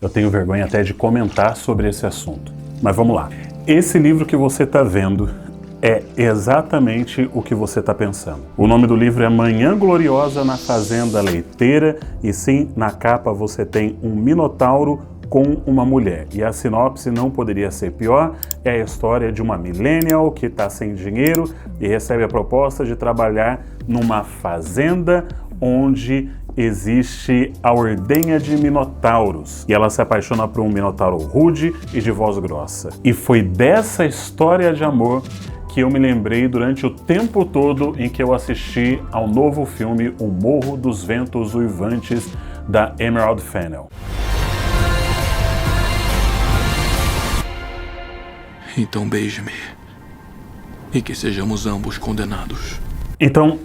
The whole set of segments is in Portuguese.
Eu tenho vergonha até de comentar sobre esse assunto. Mas vamos lá. Esse livro que você está vendo é exatamente o que você está pensando. O nome do livro é Manhã Gloriosa na Fazenda Leiteira, e sim, na capa você tem um minotauro com uma mulher. E a sinopse não poderia ser pior, é a história de uma millennial que está sem dinheiro e recebe a proposta de trabalhar numa fazenda onde existe a ordenha de minotauros. E ela se apaixona por um minotauro rude e de voz grossa. E foi dessa história de amor que eu me lembrei durante o tempo todo em que eu assisti ao novo filme O Morro dos Ventos Uivantes, da Emerald Fennell. Então beije-me, e que sejamos ambos condenados. Então,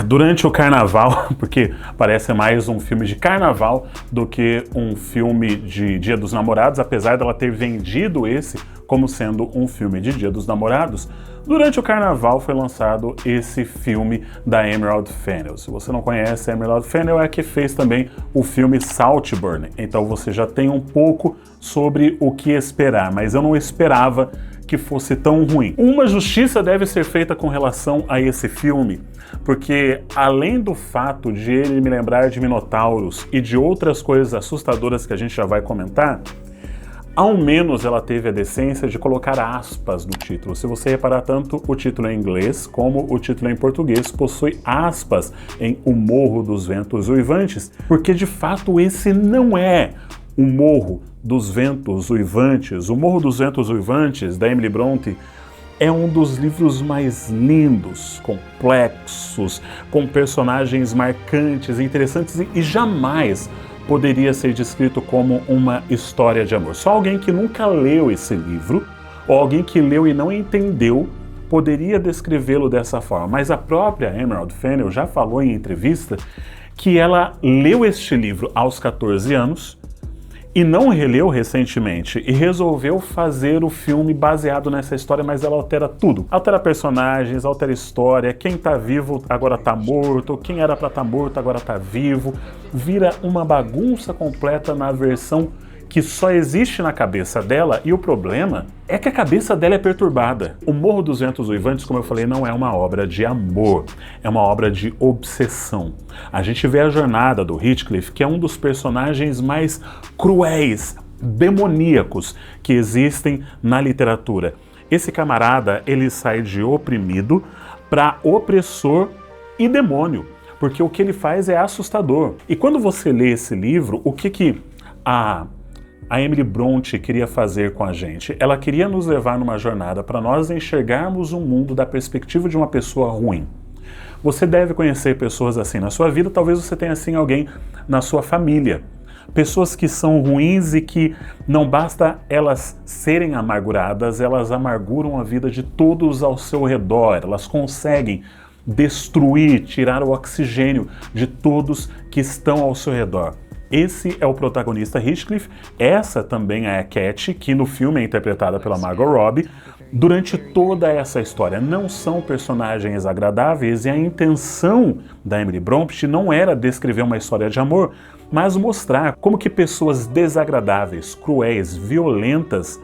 durante o carnaval, porque parece mais um filme de carnaval do que um filme de Dia dos Namorados, apesar dela ter vendido esse como sendo um filme de Dia dos Namorados, durante o carnaval foi lançado esse filme da Emerald Fennell. Se você não conhece, a Emerald Fennell é a que fez também o filme Saltburn, então você já tem um pouco sobre o que esperar, mas eu não esperava que fosse tão ruim. Uma justiça deve ser feita com relação a esse filme, porque além do fato de ele me lembrar de minotauros e de outras coisas assustadoras que a gente já vai comentar, ao menos ela teve a decência de colocar aspas no título. Se você reparar, tanto o título em inglês como o título em português possui aspas em O Morro dos Ventos Uivantes, porque de fato esse não é o Morro dos Ventos Uivantes. O Morro dos Ventos Uivantes, da Emily Brontë, é um dos livros mais lindos, complexos, com personagens marcantes, interessantes e jamais poderia ser descrito como uma história de amor. Só alguém que nunca leu esse livro, ou alguém que leu e não entendeu, poderia descrevê-lo dessa forma. Mas a própria Emerald Fennell já falou em entrevista que ela leu este livro aos 14 anos, e não releu recentemente, e resolveu fazer o filme baseado nessa história, mas ela altera tudo. Altera personagens, altera história, quem tá vivo agora tá morto, quem era pra tá morto agora tá vivo. Vira uma bagunça completa na versão que só existe na cabeça dela, e o problema é que a cabeça dela é perturbada. O Morro dos Ventos Uivantes, como eu falei, não é uma obra de amor, é uma obra de obsessão. A gente vê a jornada do Heathcliff, que é um dos personagens mais cruéis, demoníacos que existem na literatura. Esse camarada, ele sai de oprimido para opressor e demônio, porque o que ele faz é assustador. E quando você lê esse livro, o que a Emily Brontë queria fazer com a gente? Ela queria nos levar numa jornada para nós enxergarmos o mundo da perspectiva de uma pessoa ruim. Você deve conhecer pessoas assim na sua vida, talvez você tenha assim alguém na sua família. Pessoas que são ruins e que não basta elas serem amarguradas, elas amarguram a vida de todos ao seu redor, elas conseguem destruir, tirar o oxigênio de todos que estão ao seu redor. Esse é o protagonista Heathcliff, essa também é a Cat, que no filme é interpretada pela Margot Robbie. Durante toda essa história não são personagens agradáveis, e a intenção da Emily Brontë não era descrever uma história de amor, mas mostrar como que pessoas desagradáveis, cruéis, violentas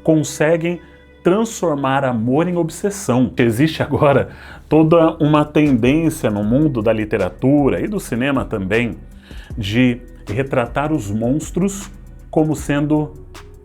conseguem transformar amor em obsessão. Existe agora toda uma tendência no mundo da literatura e do cinema também de retratar os monstros como sendo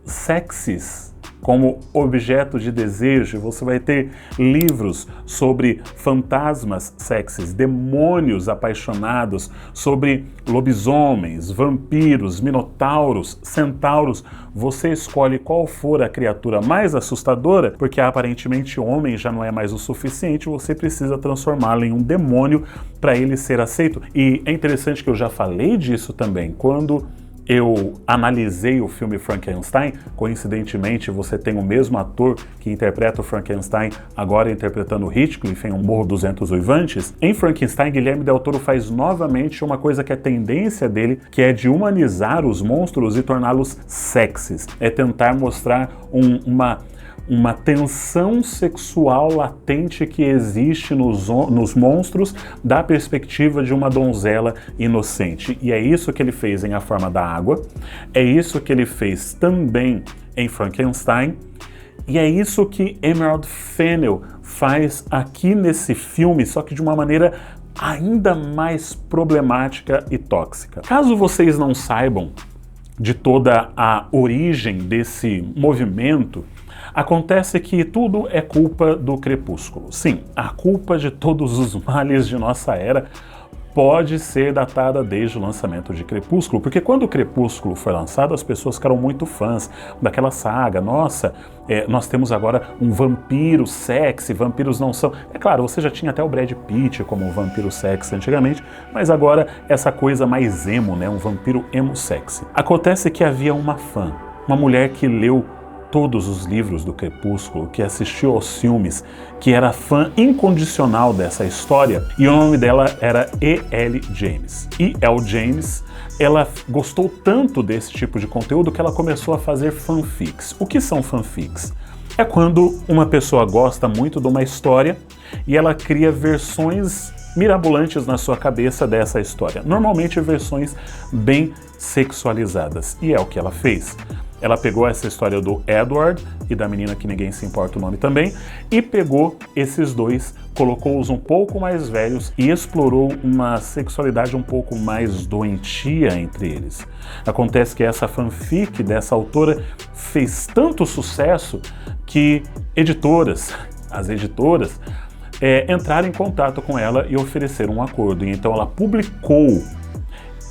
sexys, como objeto de desejo. Você vai ter livros sobre fantasmas sexys, demônios apaixonados, sobre lobisomens, vampiros, minotauros, centauros. Você escolhe qual for a criatura mais assustadora, porque aparentemente homem já não é mais o suficiente, você precisa transformá-lo em um demônio para ele ser aceito. E é interessante que eu já falei disso também, quando eu analisei o filme Frankenstein. Coincidentemente, você tem o mesmo ator que interpreta o Frankenstein agora interpretando o Heathcliff em O Morro dos Ventos Uivantes. Em Frankenstein, Guilherme Del Toro faz novamente uma coisa que é tendência dele, que é de humanizar os monstros e torná-los sexys. É tentar mostrar uma uma tensão sexual latente que existe nos monstros da perspectiva de uma donzela inocente. E é isso que ele fez em A Forma da Água, é isso que ele fez também em Frankenstein, e é isso que Emerald Fennell faz aqui nesse filme, só que de uma maneira ainda mais problemática e tóxica. Caso vocês não saibam de toda a origem desse movimento, acontece que tudo é culpa do Crepúsculo. Sim, a culpa de todos os males de nossa era pode ser datada desde o lançamento de Crepúsculo, porque quando o Crepúsculo foi lançado, as pessoas ficaram muito fãs daquela saga. Nossa, nós temos agora um vampiro sexy, vampiros não são... É claro, você já tinha até o Brad Pitt como um vampiro sexy antigamente, mas agora essa coisa mais emo, né? Um vampiro emo sexy. Acontece que havia uma fã, uma mulher que leu todos os livros do Crepúsculo, que assistiu aos filmes, que era fã incondicional dessa história, e o nome dela era E.L. James. E.L. James, ela gostou tanto desse tipo de conteúdo que ela começou a fazer fanfics. O que são fanfics? É quando uma pessoa gosta muito de uma história e ela cria versões mirabolantes na sua cabeça dessa história. Normalmente versões bem sexualizadas. E é o que ela fez. Ela pegou essa história do Edward e da menina que ninguém se importa o nome também, e pegou esses dois, colocou-os um pouco mais velhos e explorou uma sexualidade um pouco mais doentia entre eles. Acontece que essa fanfic dessa autora fez tanto sucesso que as editoras, entraram em contato com ela e ofereceram um acordo. E então ela publicou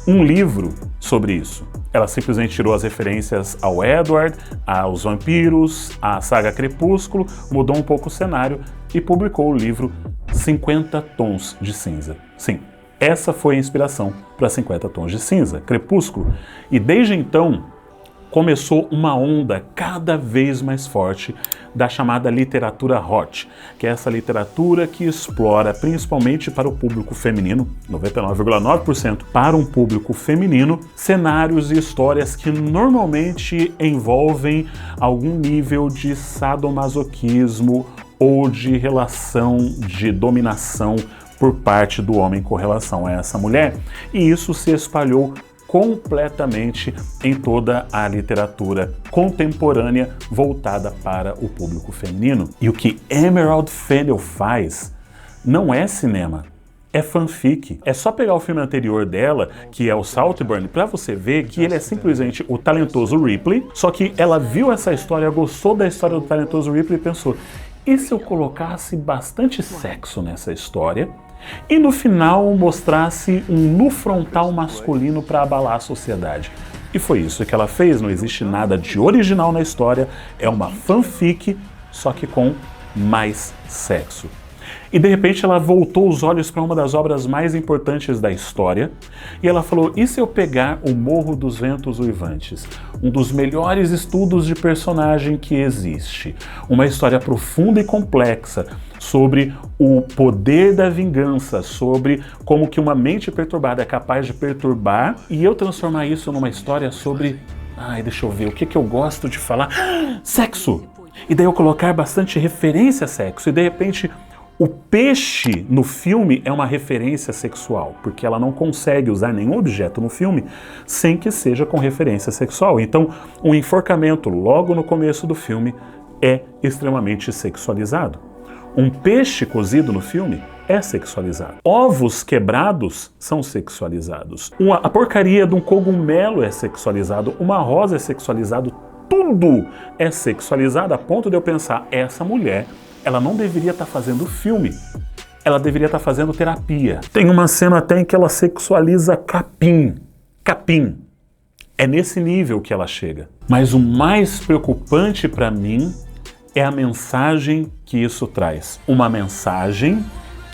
um livro sobre isso. Ela simplesmente tirou as referências ao Edward, aos vampiros, à saga Crepúsculo, mudou um pouco o cenário e publicou o livro 50 Tons de Cinza. Sim, essa foi a inspiração para 50 Tons de Cinza, Crepúsculo. E desde então começou uma onda cada vez mais forte da chamada literatura hot, que é essa literatura que explora principalmente para o público feminino, 99,9% para um público feminino, cenários e histórias que normalmente envolvem algum nível de sadomasoquismo ou de relação de dominação por parte do homem com relação a essa mulher. E isso se espalhou completamente em toda a literatura contemporânea voltada para o público feminino. E o que Emerald Fennell faz não é cinema, é fanfic. É só pegar o filme anterior dela, que é o Saltburn, para você ver que ele é simplesmente o talentoso Ripley, só que ela viu essa história, gostou da história do talentoso Ripley e pensou, e se eu colocasse bastante sexo nessa história e no final mostrasse um nu frontal masculino para abalar a sociedade? E foi isso que ela fez, não existe nada de original na história, é uma fanfic, só que com mais sexo. E de repente ela voltou os olhos para uma das obras mais importantes da história e ela falou, e se eu pegar O Morro dos Ventos Uivantes, um dos melhores estudos de personagem que existe, uma história profunda e complexa sobre o poder da vingança, sobre como que uma mente perturbada é capaz de perturbar, e eu transformar isso numa história sobre, deixa eu ver, o que eu gosto de falar? Sexo! E daí eu colocar bastante referência a sexo, e de repente o peixe no filme é uma referência sexual, porque ela não consegue usar nenhum objeto no filme sem que seja com referência sexual. Então, o enforcamento logo no começo do filme é extremamente sexualizado. Um peixe cozido no filme é sexualizado. Ovos quebrados são sexualizados. A porcaria de um cogumelo é sexualizado. Uma rosa é sexualizado. Tudo é sexualizado a ponto de eu pensar, essa mulher, ela não deveria estar fazendo filme, ela deveria estar fazendo terapia. Tem uma cena até em que ela sexualiza capim. Capim. É nesse nível que ela chega. Mas o mais preocupante para mim é a mensagem que isso traz. Uma mensagem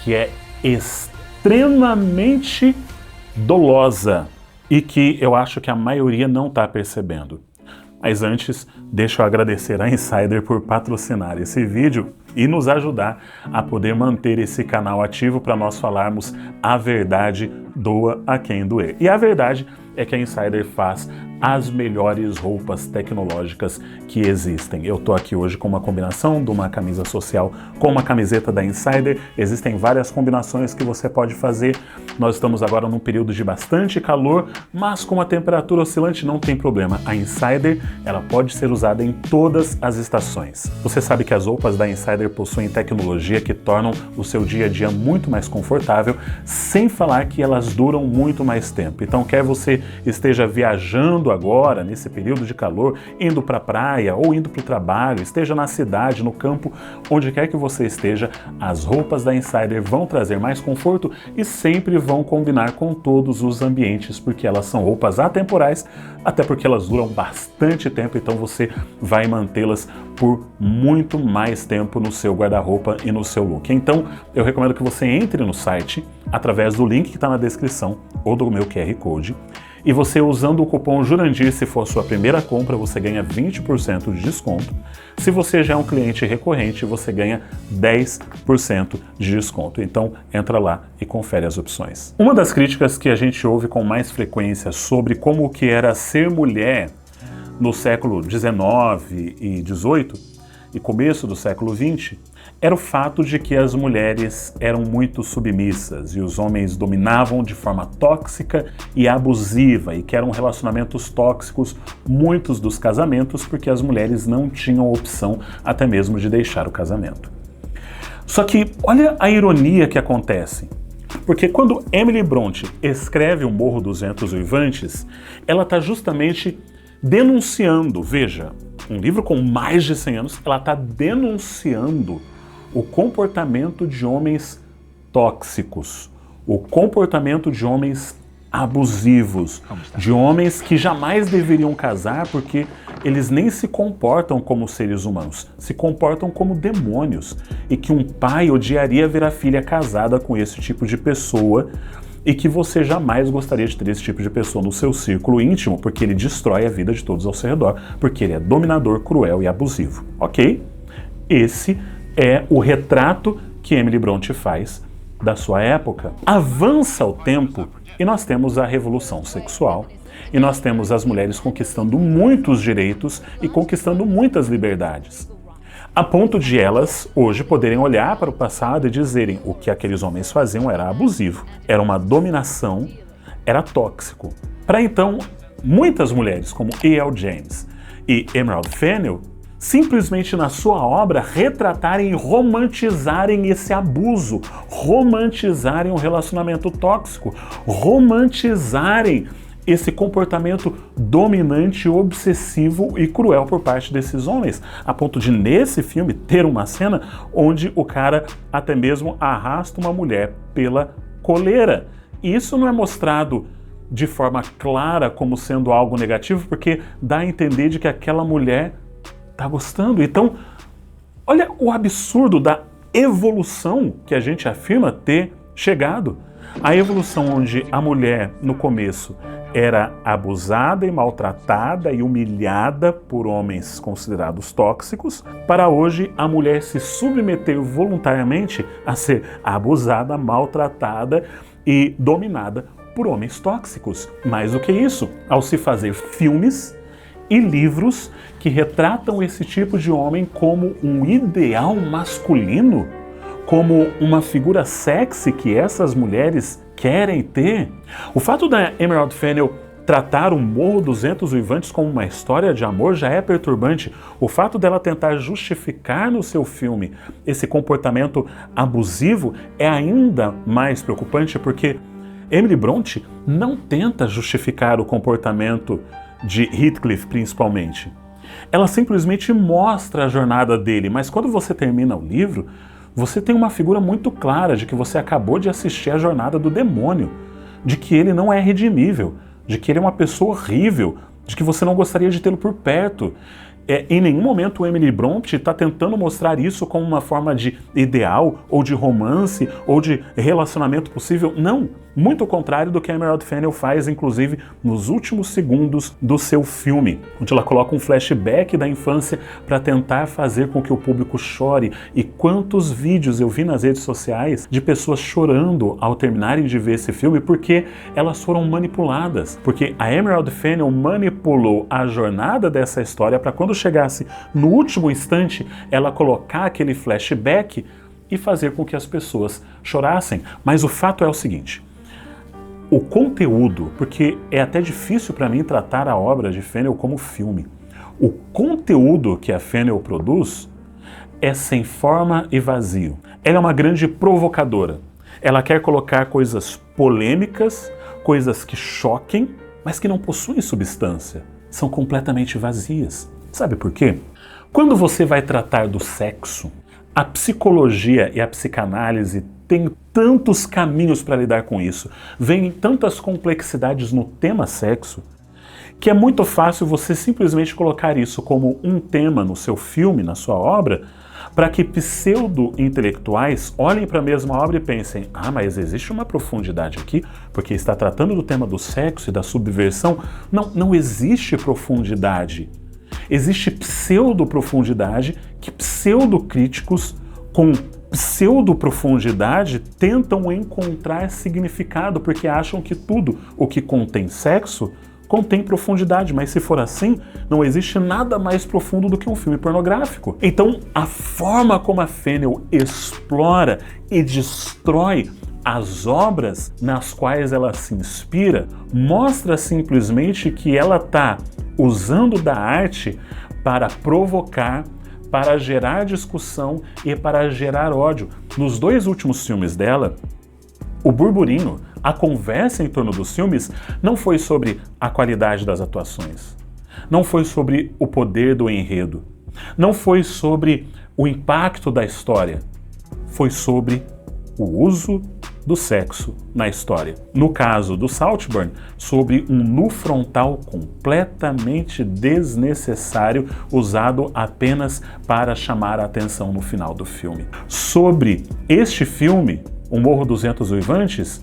que é extremamente dolosa e que eu acho que a maioria não está percebendo. Mas antes, deixa eu agradecer a Insider por patrocinar esse vídeo e nos ajudar a poder manter esse canal ativo para nós falarmos a verdade, doa a quem doer. E a verdade é que a Insider faz as melhores roupas tecnológicas que existem. Eu tô aqui hoje com uma combinação de uma camisa social com uma camiseta da Insider. Existem várias combinações que você pode fazer. Nós estamos agora num período de bastante calor, mas com a temperatura oscilante não tem problema. A Insider, ela pode ser usada em todas as estações. Você sabe que as roupas da Insider possuem tecnologia que tornam o seu dia a dia muito mais confortável, sem falar que elas duram muito mais tempo. Então, quer você esteja viajando agora, nesse período de calor, indo para a praia ou indo para o trabalho, esteja na cidade, no campo, onde quer que você esteja, as roupas da Insider vão trazer mais conforto e sempre vão combinar com todos os ambientes, porque elas são roupas atemporais, até porque elas duram bastante tempo, então você vai mantê-las por muito mais tempo no seu guarda-roupa e no seu look. Então, eu recomendo que você entre no site através do link que está na descrição ou do meu QR Code, e você usando o cupom Jurandir, se for a sua primeira compra, você ganha 20% de desconto. Se você já é um cliente recorrente, você ganha 10% de desconto. Então, entra lá e confere as opções. Uma das críticas que a gente ouve com mais frequência sobre como que era ser mulher no século XIX e XVIII e começo do século XX, era o fato de que as mulheres eram muito submissas e os homens dominavam de forma tóxica e abusiva, e que eram relacionamentos tóxicos muitos dos casamentos, porque as mulheres não tinham opção até mesmo de deixar o casamento. Só que olha a ironia que acontece, porque quando Emily Brontë escreve O Morro dos Ventos Uivantes, ela está justamente denunciando, veja, um livro com mais de 100 anos, ela está denunciando o comportamento de homens tóxicos, o comportamento de homens abusivos, de homens que jamais deveriam casar porque eles nem se comportam como seres humanos, se comportam como demônios, e que um pai odiaria ver a filha casada com esse tipo de pessoa, e que você jamais gostaria de ter esse tipo de pessoa no seu círculo íntimo, porque ele destrói a vida de todos ao seu redor, porque ele é dominador, cruel e abusivo. Ok? Esse é o retrato que Emily Brontë faz da sua época. Avança o tempo e nós temos a revolução sexual, e nós temos as mulheres conquistando muitos direitos e conquistando muitas liberdades, a ponto de elas hoje poderem olhar para o passado e dizerem o que aqueles homens faziam era abusivo, era uma dominação, era tóxico. Para então, muitas mulheres como E.L. James e Emerald Fennell simplesmente na sua obra retratarem e romantizarem esse abuso, romantizarem o relacionamento tóxico, romantizarem esse comportamento dominante, obsessivo e cruel por parte desses homens, a ponto de nesse filme ter uma cena onde o cara até mesmo arrasta uma mulher pela coleira. E isso não é mostrado de forma clara como sendo algo negativo, porque dá a entender de que aquela mulher tá gostando. Então, olha o absurdo da evolução que a gente afirma ter chegado. A evolução onde a mulher, no começo, era abusada e maltratada e humilhada por homens considerados tóxicos, para hoje a mulher se submeter voluntariamente a ser abusada, maltratada e dominada por homens tóxicos. Mais do que isso, ao se fazer filmes e livros que retratam esse tipo de homem como um ideal masculino, como uma figura sexy que essas mulheres querem ter. O fato da Emerald Fennell tratar O Morro dos Ventos Uivantes como uma história de amor já é perturbante. O fato dela tentar justificar no seu filme esse comportamento abusivo é ainda mais preocupante, porque Emily Brontë não tenta justificar o comportamento de Heathcliff, principalmente. Ela simplesmente mostra a jornada dele, mas quando você termina o livro, você tem uma figura muito clara de que você acabou de assistir a jornada do demônio, de que ele não é redimível, de que ele é uma pessoa horrível, de que você não gostaria de tê-lo por perto. Em nenhum momento o Emily Bront está tentando mostrar isso como uma forma de ideal, ou de romance, ou de relacionamento possível. Não, muito ao contrário do que a Emerald Fennell faz, inclusive, nos últimos segundos do seu filme, onde ela coloca um flashback da infância para tentar fazer com que o público chore. E quantos vídeos eu vi nas redes sociais de pessoas chorando ao terminarem de ver esse filme porque elas foram manipuladas. Porque a Emerald Fennell manipulou a jornada dessa história para quando chegasse no último instante, ela colocar aquele flashback e fazer com que as pessoas chorassem. Mas o fato é o seguinte: o conteúdo, porque é até difícil para mim tratar a obra de Fennell como filme, o conteúdo que a Fennell produz é sem forma e vazio. Ela é uma grande provocadora. Ela quer colocar coisas polêmicas, coisas que choquem, mas que não possuem substância. São completamente vazias. Sabe por quê? Quando você vai tratar do sexo, a psicologia e a psicanálise têm tantos caminhos para lidar com isso, vêm tantas complexidades no tema sexo, que é muito fácil você simplesmente colocar isso como um tema no seu filme, na sua obra, para que pseudo-intelectuais olhem para a mesma obra e pensem: ah, mas existe uma profundidade aqui, porque está tratando do tema do sexo e da subversão. Não, não existe profundidade. Existe pseudo-profundidade que pseudo-críticos com pseudo-profundidade tentam encontrar significado, porque acham que tudo o que contém sexo contém profundidade, mas se for assim, não existe nada mais profundo do que um filme pornográfico. Então, a forma como a Fennell explora e destrói as obras nas quais ela se inspira mostra simplesmente que ela está usando da arte para provocar, para gerar discussão e para gerar ódio. Nos dois últimos filmes dela, o burburinho, a conversa em torno dos filmes não foi sobre a qualidade das atuações, não foi sobre o poder do enredo, não foi sobre o impacto da história, foi sobre o uso do sexo na história. No caso do Saltburn, sobre um nu frontal completamente desnecessário, usado apenas para chamar a atenção no final do filme. Sobre este filme, O Morro dos Ventos Uivantes,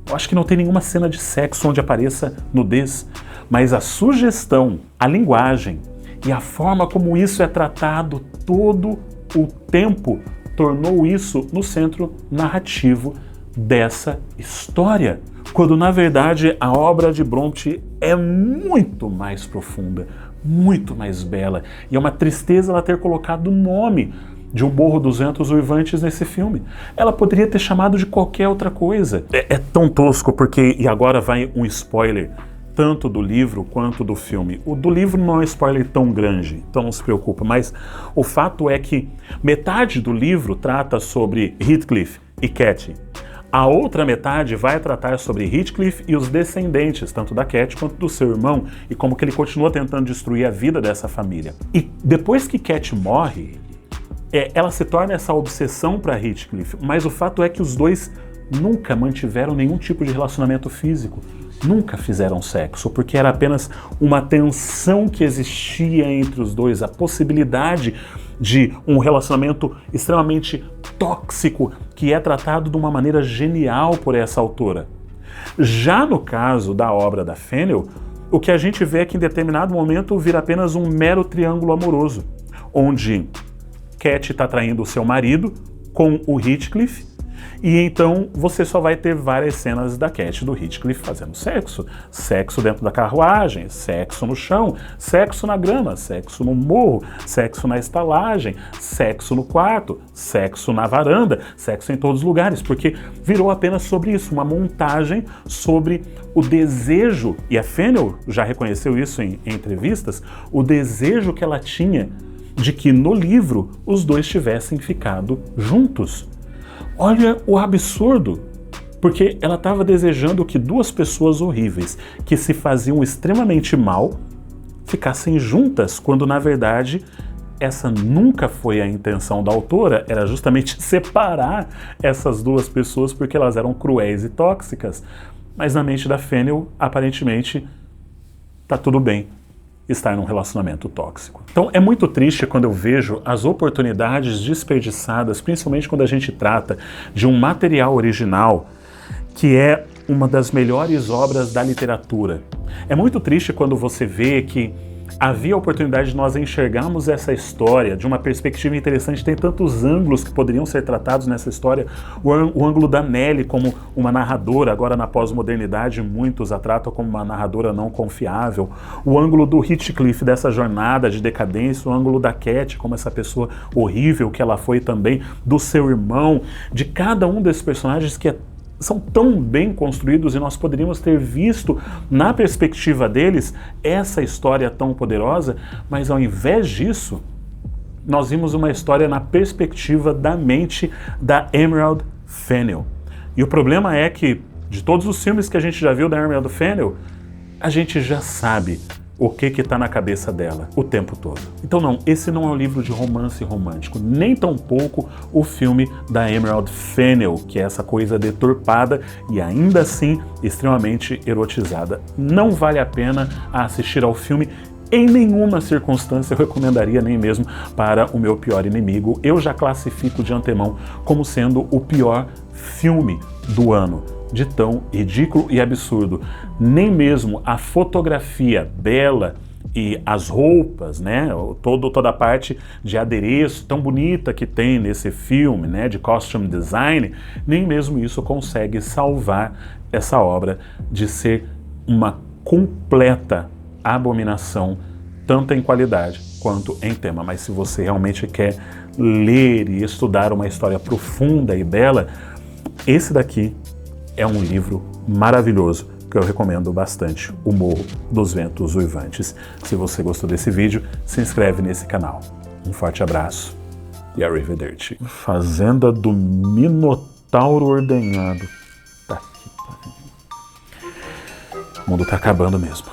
eu acho que não tem nenhuma cena de sexo onde apareça nudez, mas a sugestão, a linguagem e a forma como isso é tratado todo o tempo tornou isso no centro narrativo dessa história, quando na verdade a obra de Bront é muito mais profunda, muito mais bela, e é uma tristeza ela ter colocado o nome de O Morro dos Ventos Uivantes nesse filme. Ela poderia ter chamado de qualquer outra coisa. É tão tosco porque, e agora vai um spoiler, tanto do livro quanto do filme. O do livro não é um spoiler tão grande, então não se preocupa, mas o fato é que metade do livro trata sobre Heathcliff e Cat. A outra metade vai tratar sobre Heathcliff e os descendentes, tanto da Cat quanto do seu irmão, e como que ele continua tentando destruir a vida dessa família. E depois que Cat morre, ela se torna essa obsessão para Heathcliff, mas o fato é que os dois nunca mantiveram nenhum tipo de relacionamento físico, nunca fizeram sexo, porque era apenas uma tensão que existia entre os dois, a possibilidade de um relacionamento extremamente tóxico que é tratado de uma maneira genial por essa autora. Já no caso da obra da Fennell, o que a gente vê é que em determinado momento vira apenas um mero triângulo amoroso, onde Cat está traindo o seu marido com o Heathcliff, e então você só vai ter várias cenas da Cat e do Heathcliff fazendo sexo. Sexo dentro da carruagem, sexo no chão, sexo na grama, sexo no morro, sexo na estalagem, sexo no quarto, sexo na varanda, sexo em todos os lugares, porque virou apenas sobre isso, uma montagem sobre o desejo, e a Fennell já reconheceu isso em entrevistas, o desejo que ela tinha de que no livro os dois tivessem ficado juntos. Olha o absurdo, porque ela estava desejando que duas pessoas horríveis, que se faziam extremamente mal, ficassem juntas, quando na verdade essa nunca foi a intenção da autora, era justamente separar essas duas pessoas porque elas eram cruéis e tóxicas. Mas na mente da Fennell, aparentemente, tá tudo bem. estar num relacionamento tóxico. Então é muito triste quando eu vejo as oportunidades desperdiçadas, principalmente quando a gente trata de um material original que é uma das melhores obras da literatura. É muito triste quando você vê que havia a oportunidade de nós enxergarmos essa história de uma perspectiva interessante. Tem tantos ângulos que poderiam ser tratados nessa história. O ângulo da Nellie como uma narradora, agora na pós-modernidade muitos a tratam como uma narradora não confiável. O ângulo do Heathcliff dessa jornada de decadência. O ângulo da Cat como essa pessoa horrível que ela foi também. Do seu irmão. De cada um desses personagens que são tão bem construídos e nós poderíamos ter visto na perspectiva deles essa história tão poderosa, mas ao invés disso, nós vimos uma história na perspectiva da mente da Emerald Fennell. E o problema é que, de todos os filmes que a gente já viu da Emerald Fennell, a gente já sabe o que está na cabeça dela o tempo todo. Então não, esse não é um livro de romance romântico, nem tampouco o filme da Emerald Fennell, que é essa coisa deturpada e ainda assim extremamente erotizada. Não vale a pena assistir ao filme. Em nenhuma circunstância eu recomendaria, nem mesmo para o meu pior inimigo. Eu já classifico de antemão como sendo o pior filme do ano, de tão ridículo e absurdo. Nem mesmo a fotografia bela e as roupas, né, toda a parte de adereço tão bonita que tem nesse filme, né, de costume design, nem mesmo isso consegue salvar essa obra de ser uma completa abominação, tanto em qualidade quanto em tema. Mas se você realmente quer ler e estudar uma história profunda e bela, esse daqui é um livro maravilhoso que eu recomendo bastante, O Morro dos Ventos Uivantes. Se você gostou desse vídeo, se inscreve nesse canal. Um forte abraço e arrivederci. Fazenda do Minotauro Ordenhado. Tá aqui. O mundo tá acabando mesmo.